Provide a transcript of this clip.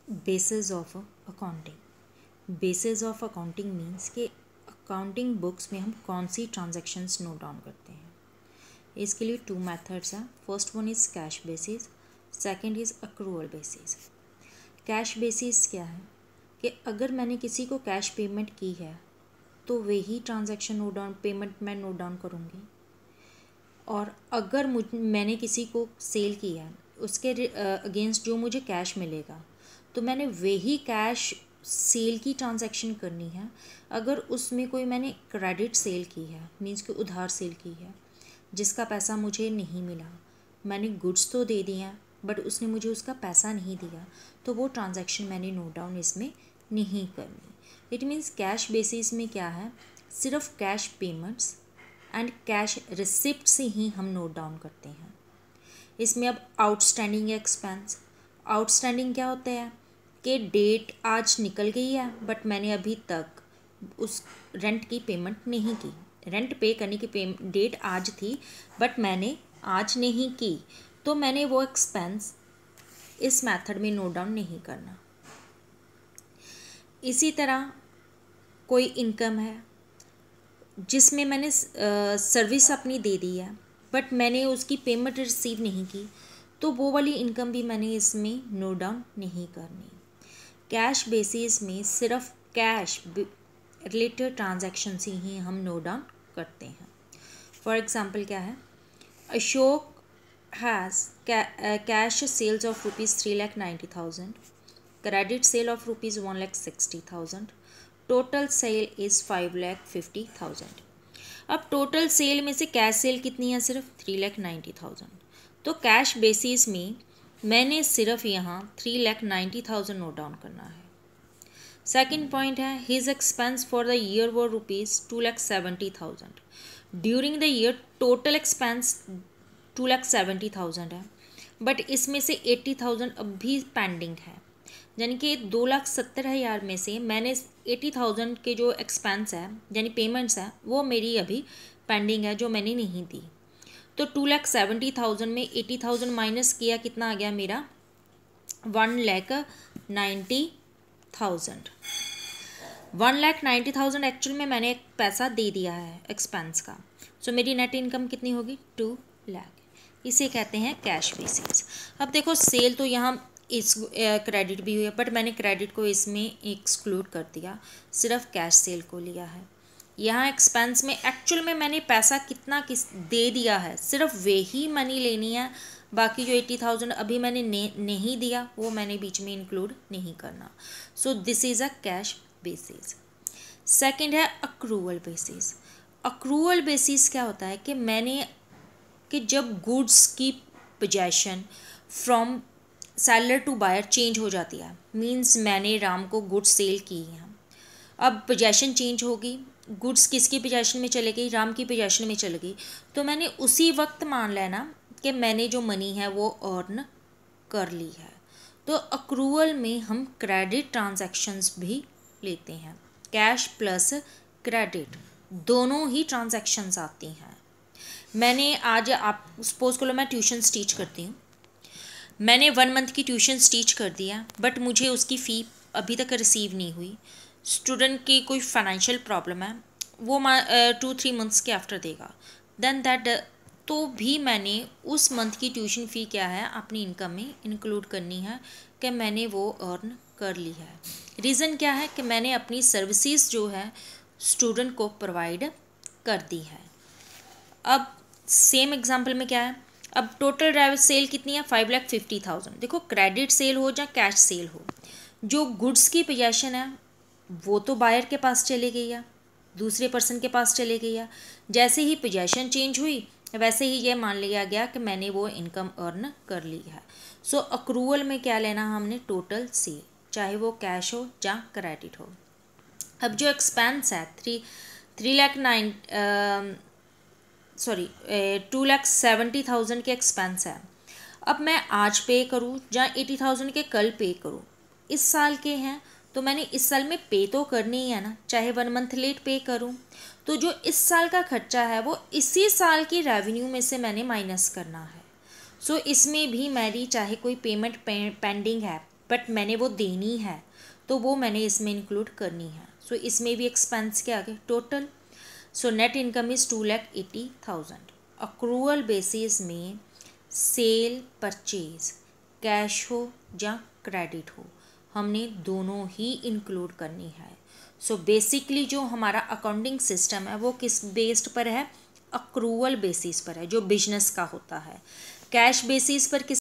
Basis of accounting. Basis of accounting means कि accounting books में हम कौन सी ट्रांजैक्शंस नोट डाउन करते हैं। इसके लिए 2 मेथड्स हैं। First one is cash basis, second is accrual basis. Cash basis क्या है कि अगर मैंने किसी को कैश पेमेंट की है तो वही ट्रांजैक्शन नोट डाउन पेमेंट मैं नोट डाउन करूँगी, और अगर मैंने किसी को सेल किया है उसके अगेंस्ट जो मुझे कैश मिलेगा तो मैंने वही कैश सेल की ट्रांजैक्शन करनी है। अगर उसमें कोई मैंने क्रेडिट सेल की है मीन्स कि उधार सेल की है जिसका पैसा मुझे नहीं मिला, मैंने गुड्स तो दे दिए हैं बट उसने मुझे उसका पैसा नहीं दिया, तो वो ट्रांजैक्शन मैंने नोट डाउन इसमें नहीं करनी। इट मीन्स कैश बेसिस में क्या है, सिर्फ cash payments and cash receipt से ही हम नोट डाउन करते हैं। इसमें अब आउटस्टैंडिंग एक्सपेंस, आउटस्टैंडिंग क्या होता है कि डेट आज निकल गई है बट मैंने अभी तक उस रेंट की पेमेंट नहीं की, रेंट पे करने की डेट आज थी बट मैंने आज नहीं की, तो मैंने वो एक्सपेंस इस मेथड में नोट डाउन नहीं करना। इसी तरह कोई इनकम है जिसमें मैंने सर्विस अपनी दे दी है बट मैंने उसकी पेमेंट रिसीव नहीं की, तो वो वाली इनकम भी मैंने इसमें नोट डाउन नहीं करनी। कैश बेसिस में सिर्फ कैश रिलेटेड ट्रांजैक्शन से ही हम नोट डाउन करते हैं। फॉर एग्जांपल क्या है, Ashok has cash sales of ₹3,90,000, credit sale of ₹1,60,000, total sale is 5,50,000। अब टोटल सेल में से कैश सेल कितनी है, सिर्फ 3,90,000, तो कैश बेसिस में मैंने सिर्फ यहाँ 3,90,000 नोट डाउन करना है। सेकंड पॉइंट है, his expense for the year वो ₹2,70,000। During the year total expense 2,70,000 है बट इसमें से 80,000 अब भी पेंडिंग है, यानी कि 2,70,000 में से मैंने 80,000 के जो एक्सपेंस है यानी पेमेंट्स है वो मेरी अभी पेंडिंग है जो मैंने नहीं दी। तो 2,70,000 में 80,000 माइनस किया, कितना आ गया मेरा 1,90,000। 1,90,000 एक्चुअल में मैंने एक पैसा दे दिया है एक्सपेंस का, सो मेरी नेट इनकम कितनी होगी 2 लाख। इसे कहते हैं कैश बेसिस। अब देखो सेल तो यहाँ इस क्रेडिट भी हुई है बट मैंने क्रेडिट को इसमें एक्सक्लूड कर दिया, सिर्फ कैश सेल को लिया है। यहाँ एक्सपेंस में एक्चुअल में मैंने पैसा कितना दे दिया है, सिर्फ वही मनी लेनी है, बाकी जो 80,000 अभी मैंने नहीं दिया वो मैंने बीच में इंक्लूड नहीं करना। So this is a cash basis. Second है अक्रूवल बेसिस। अक्रूवल बेसिस क्या होता है कि जब गुड्स की possession from seller to buyer change हो जाती है, मींस मैंने राम को गुड्स सेल की हैं, अब पोजेशन चेंज होगी, गुड्स किसकी पोजेशन में चले गई, राम की पोजेशन में चले गई, तो मैंने उसी वक्त मान लेना कि मैंने जो मनी है वो अर्न कर ली है। तो अक्रूवल में हम क्रेडिट ट्रांजैक्शंस भी लेते हैं, कैश प्लस क्रेडिट दोनों ही ट्रांजैक्शंस आती हैं। मैंने आज आप सपोज करो मैं ट्यूशन टीच करती हूँ, मैंने 1 मंथ की ट्यूशन टीच कर दिया बट मुझे उसकी फ़ी अभी तक रिसीव नहीं हुई। स्टूडेंट की कोई फाइनेंशियल प्रॉब्लम है, वो 2-3 मंथ्स के आफ्टर देगा, देन दैट तो भी मैंने उस मंथ की ट्यूशन फ़ी क्या है अपनी इनकम में इंक्लूड करनी है कि मैंने वो अर्न कर ली है। रीज़न क्या है कि मैंने अपनी सर्विसेज जो है स्टूडेंट को प्रोवाइड कर दी है। अब सेम एग्जांपल में क्या है, अब टोटल ड्राइवर सेल कितनी है 5,50,000। देखो क्रेडिट सेल हो या कैश सेल हो, जो गुड्स की पोजेशन है वो तो बायर के पास चली गई है, दूसरे पर्सन के पास चली गई है। जैसे ही पोजेशन चेंज हुई वैसे ही ये मान लिया गया कि मैंने वो इनकम अर्न कर ली है। सो अक्रूवल में क्या लेना हमने, टोटल सेल, चाहे वो कैश हो या क्रेडिट हो। अब जो एक्सपेंस है 2,70,000 के एक्सपेंस है, अब मैं आज पे करूँ या 80,000 के कल पे करूँ, इस साल के हैं तो मैंने इस साल में पे तो करनी ही है ना, चाहे 1 मंथ लेट पे करूँ, तो जो इस साल का खर्चा है वो इसी साल की रेवेन्यू में से मैंने माइनस करना है। सो इसमें भी मेरी चाहे कोई पेमेंट पेंडिंग है बट मैंने वो देनी है तो वो मैंने इसमें इंक्लूड करनी है। सो इसमें भी एक्सपेंस के आगे total. So net income is 2,80,000। Accrual basis में सेल परचेज कैश हो या क्रेडिट हो, हमने दोनों ही इंक्लूड करनी है। सो बेसिकली जो हमारा अकाउंटिंग सिस्टम है वो किस बेस्ड पर है? अक्रूवल बेसिस पर है, जो बिजनेस का होता है। कैश बेसिस पर किस